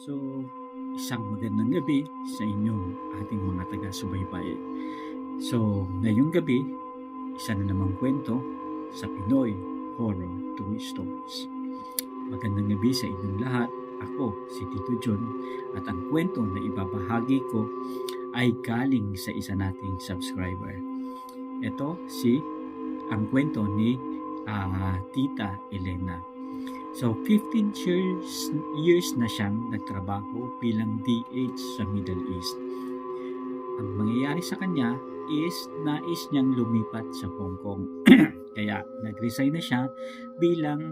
So, isang magandang gabi sa inyong ating mga taga-subaybay. So, ngayong gabi, isa na namang kwento sa Pinoy Horror True Stories. Magandang gabi sa inyong lahat. Ako, si Tito John, at ang kwento na ibabahagi ko ay galing sa isa nating subscriber. Ito ang kwento ni Tita Elena. So, 15 years na siyang nagtrabaho bilang DH sa Middle East. Ang mangyayari sa kanya is nais niyang lumipat sa Hong Kong. Kaya nag-resign na siya bilang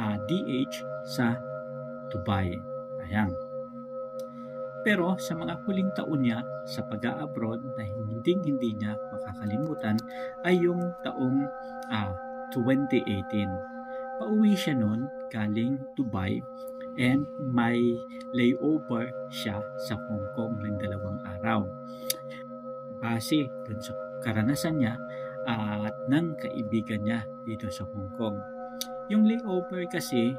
DH sa Dubai. Ayan. Pero sa mga huling taon niya sa pag-a-abroad na hindi niya makakalimutan ay yung taong 2018. Pauwi siya noon galing Dubai and may layover siya sa Hong Kong ng 2 araw. Base dun sa karanasan niya at ng kaibigan niya dito sa Hong Kong. Yung layover kasi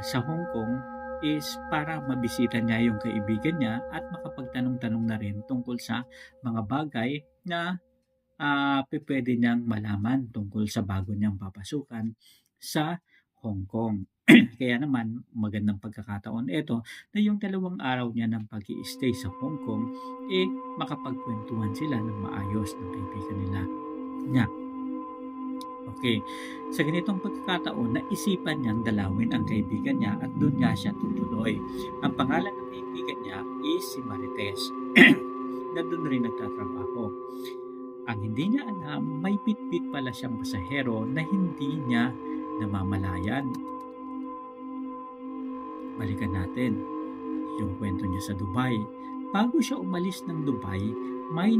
sa Hong Kong is para mabisita niya yung kaibigan niya at makapagtanong-tanong na rin tungkol sa mga bagay na pwede niyang malaman tungkol sa bago niyang papasukan sa Hong Kong. Kaya naman, magandang pagkakataon ito na yung 2 araw niya ng pag-i-stay sa Hong Kong, makapagkwentuhan sila ng maayos ng kaibigan nila niya. Okay, sa ganitong pagkakataon, naisipan niyang dalawin ang kaibigan niya at doon nga siya tutuloy. Ang pangalan ng kaibigan niya is si Marites na doon rin nagtatrabaho. Ang hindi niya alam, may bit-bit pala siyang pasahero na hindi niya namamalayan. Balikan natin yung kwento niya sa Dubai. Bago siya umalis ng Dubai, may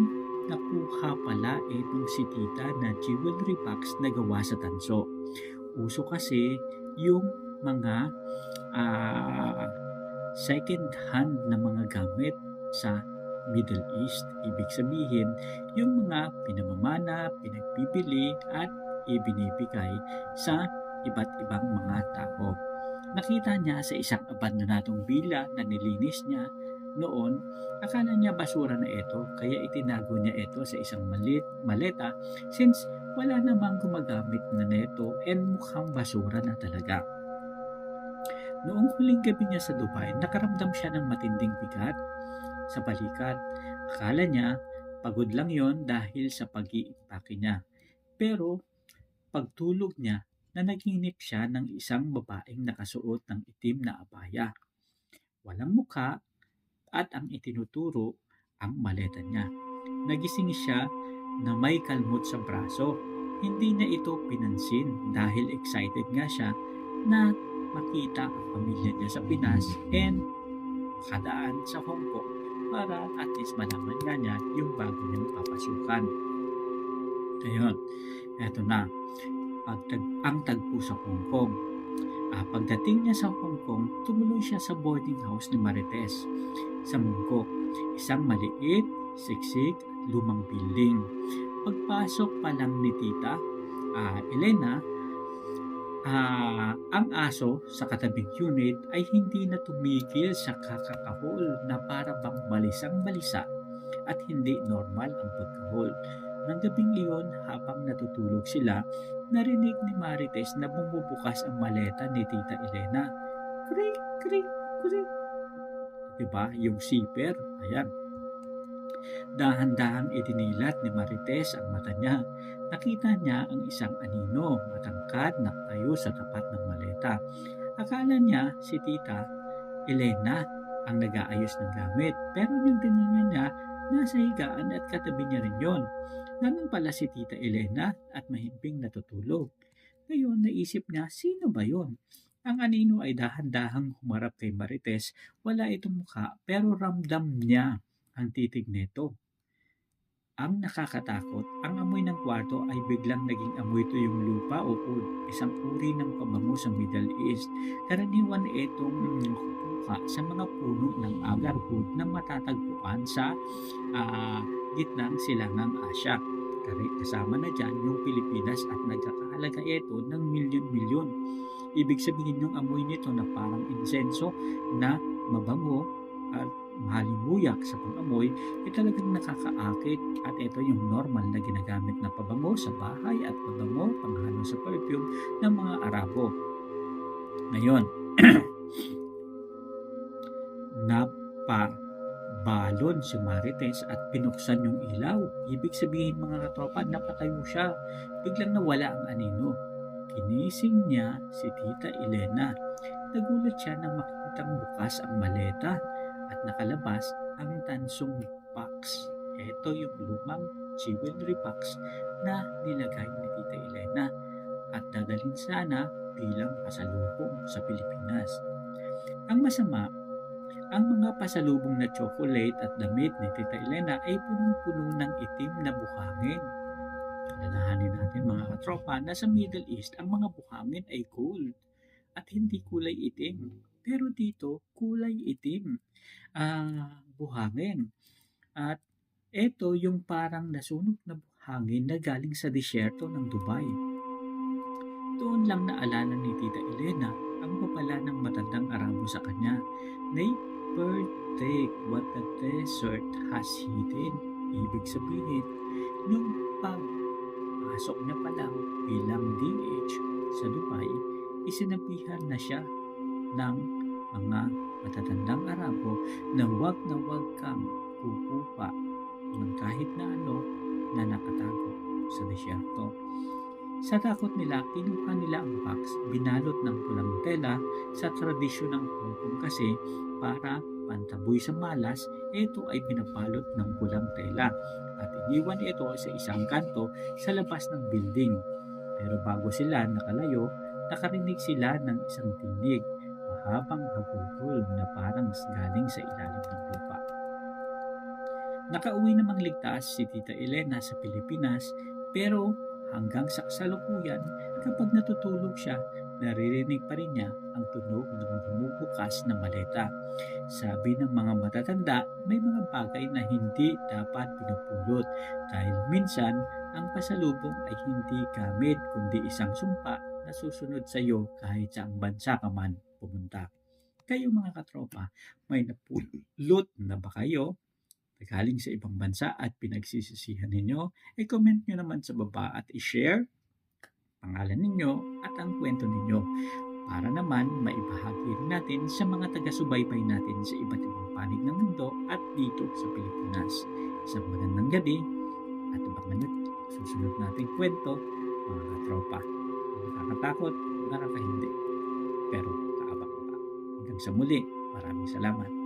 nakuha pala itong si tita na jewelry box na gawa sa tanso. Uso kasi yung mga second hand na mga gamit sa Middle East. Ibig sabihin, yung mga pinamamana, pinagbibili at ibinibigay sa iba't ibang mga tao. Nakita niya sa isang abandonadong villa na nilinis niya noon, akala niya basura na ito, kaya itinago niya ito sa isang maleta since wala namang gumagamit na neto and mukhang basura na talaga. Noong huling gabi niya sa Dubai, nakaramdam siya ng matinding bigat sa balikat. Akala niya pagod lang yon dahil sa pag-iimpake niya. Pero pagtulog niya, nanaginip siya ng isang babaeng nakasuot ng itim na abaya. Walang mukha at ang itinuturo ang maleta niya. Nagising siya na may kalmot sa braso. Hindi niya ito pinansin dahil excited nga siya na makita ang pamilya niya sa Pinas and makadaan sa Hong Kong para at least malaman nga niya yung bago niyang papasukan. Ayun, eto na. Ang tagpo sa Hong Kong. Pagdating niya sa Hong Kong, tumuloy siya sa boarding house ni Marites sa Mungkok. Isang maliit, siksik, lumang building. Pagpasok pa lang ni Tita Elena, ang aso sa katabing unit ay hindi na tumigil sa kakakahol na para bang balisang-balisa at hindi normal ang pagkahol. Nang gabing iyon, habang natutulog sila, narinig ni Marites na bumubukas ang maleta ni Tita Elena. Krik, krik, krik. Diba? Yung zipper. Ayan. Dahan-dahang idinilat ni Marites ang mata niya. Nakita niya ang isang anino, matangkad na tayo sa tapat ng maleta. Akala niya si Tita Elena ang nag-aayos ng gamit. Pero nang tinignan niya, nasa higaan at katabi niya rin yon. Ganun pala si Tita Elena at mahimbing natutulog. Ngayon naisip niya, sino ba yon? Ang anino ay dahan-dahang humarap kay Marites. Wala itong mukha pero ramdam niya ang titig nito. Ang nakakatakot, ang amoy ng kwarto ay biglang naging amoy tuyong lupa o wood, isang uri ng pabango sa Middle East. Karaniwan itong kukuha sa mga puno ng agarwood na matatagpuan sa gitnang silangang Asya. Kasama na dyan yung Pilipinas at nagkakahalaga ito ng milyon-milyon. Ibig sabihin yung amoy nito na parang insenso na mabango at mahalimuyak sa pang-amoy ay talagang nakakaakit, at ito yung normal na ginagamit na pabango sa bahay at pabango panghalo sa perfume ng mga Arabo. Ngayon, napabalon si Marites at pinuksan yung ilaw. Ibig sabihin, mga katropa, napatayo siya. Biglang nawala ang anino. Ginising niya si Tita Elena. Nagulat siya nang makitang bukas ang maleta at nakalabas ang tansong box. Ito yung lumang jewelry box na nilagay ni Tita Elena at dadalhin sana bilang pasalubong sa Pilipinas. Ang masama, ang mga pasalubong na chocolate at damit ni Tita Elena ay punong-puno ng itim na buhangin. Alalahanin natin, mga katropa, na sa Middle East ang mga buhangin ay gold at hindi kulay itim. Pero dito, kulay itim buhangin. At ito yung parang nasunog na buhangin na galing sa disyerto ng Dubai. Doon lang naalala ni Tita Elena ang papala ng matandang Arabo sa kanya. Never take what the desert has hidden. Ibig sabihin, nung pagpasok niya pa lang bilang DH sa Dubai, isinabihan na siya ng mga matatandang Arabo na wag kang kukupa ng kahit na ano na nakatago sa disyerto. Sa takot nila, kinuha nila ang box, binalot ng pulang tela. Sa tradisyon ng Hong Kong kasi, para pantaboy sa malas, ito ay binabalot ng pulang tela at iniwan ito sa isang kanto sa labas ng building. Pero bago sila nakalayo, nakarinig sila ng isang tinig, mahabang hagulgol na parang galing sa ilalim ng lupa. Nakauwi namang ligtas si Tita Elena sa Pilipinas, pero hanggang sa kasalukuyan, kapag natutulog siya, naririnig pa rin niya ang tunog ng bumubukas na maleta. Sabi ng mga matatanda, may mga bagay na hindi dapat pinupulot dahil minsan ang pasalubong ay hindi gamit kundi isang sumpa na susunod sa iyo kahit saang bansa ka man pumunta. Kayo, mga katropa, may napulot na ba kayo galing sa ibang bansa at pinagsisisihan ninyo? I-comment nyo naman sa baba at i-share pangalan ninyo at ang kwento ninyo para naman maibahagi rin natin sa mga taga-subaybay natin sa iba't ibang panig ng mundo at dito sa Pilipinas. Isang magandang gabi at abangan nyo susunod nating kwento, mga katropa. Nakakatakot, nakakahindi, pero kaabang pa. Hanggang sa muli, maraming salamat.